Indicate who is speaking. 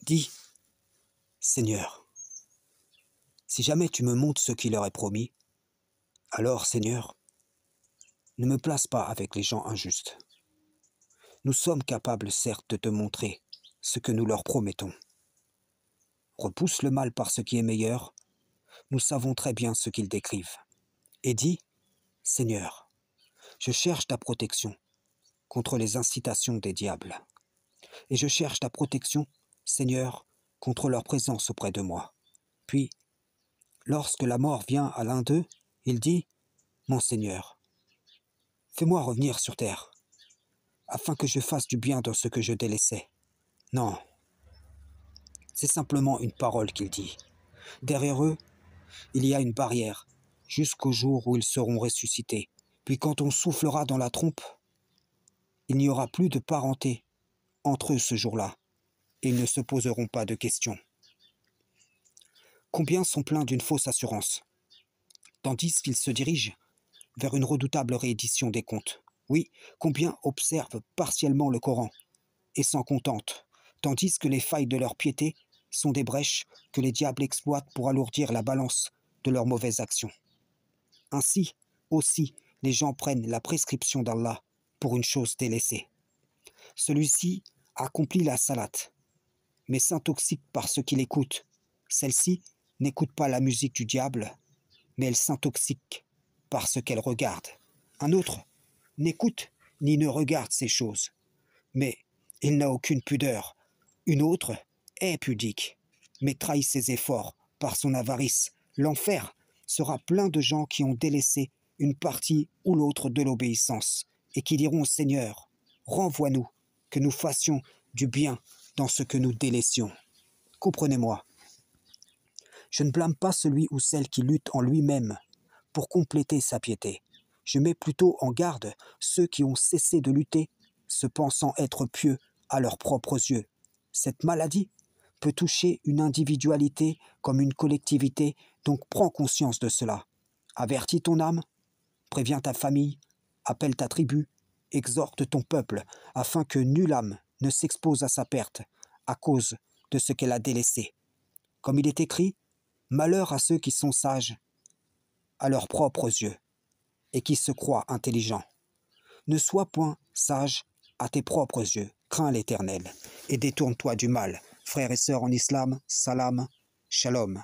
Speaker 1: Dis, Seigneur, si jamais tu me montres ce qu'il leur est promis, alors, Seigneur, ne me place pas avec les gens injustes. Nous sommes capables, certes, de te montrer ce que nous leur promettons. Repousse le mal par ce qui est meilleur, nous savons très bien ce qu'ils décrivent. Et dis, Seigneur, je cherche ta protection contre les incitations des diables. Et je cherche ta protection, Seigneur, contre leur présence auprès de moi. Puis, lorsque la mort vient à l'un d'eux, il dit, mon Seigneur, fais-moi revenir sur terre, afin que je fasse du bien dans ce que je délaissais. Non, c'est simplement une parole qu'il dit. Derrière eux, il y a une barrière, jusqu'au jour où ils seront ressuscités. Puis quand on soufflera dans la trompe, il n'y aura plus de parenté entre eux ce jour-là, et ils ne se poseront pas de questions. Combien sont pleins d'une fausse assurance, tandis qu'ils se dirigent vers une redoutable réédition des comptes. Oui, combien observent partiellement le Coran et s'en contentent, tandis que les failles de leur piété sont des brèches que les diables exploitent pour alourdir la balance de leurs mauvaises actions. Ainsi, aussi, les gens prennent la prescription d'Allah pour une chose délaissée. Celui-ci accomplit la salate, mais s'intoxique par ce qu'il écoute. Celle-ci n'écoute pas la musique du diable, mais elle s'intoxique par ce qu'elle regarde. Un autre n'écoute ni ne regarde ces choses, mais il n'a aucune pudeur. Une autre est pudique, mais trahit ses efforts par son avarice. L'enfer sera plein de gens qui ont délaissé une partie ou l'autre de l'obéissance et qui diront au Seigneur, renvoie-nous, que nous fassions du bien dans ce que nous délaissions. Comprenez-moi, je ne blâme pas celui ou celle qui lutte en lui-même pour compléter sa piété. Je mets plutôt en garde ceux qui ont cessé de lutter, se pensant être pieux à leurs propres yeux. Cette maladie peut toucher une individualité comme une collectivité, donc prends conscience de cela. Avertis ton âme, préviens ta famille, appelle ta tribu, exhorte ton peuple, afin que nulle âme ne s'expose à sa perte à cause de ce qu'elle a délaissé. Comme il est écrit, malheur à ceux qui sont sages à leurs propres yeux et qui se croient intelligents. Ne sois point sage à tes propres yeux, crains l'Éternel et détourne-toi du mal. Frères et sœurs en islam, salam, shalom.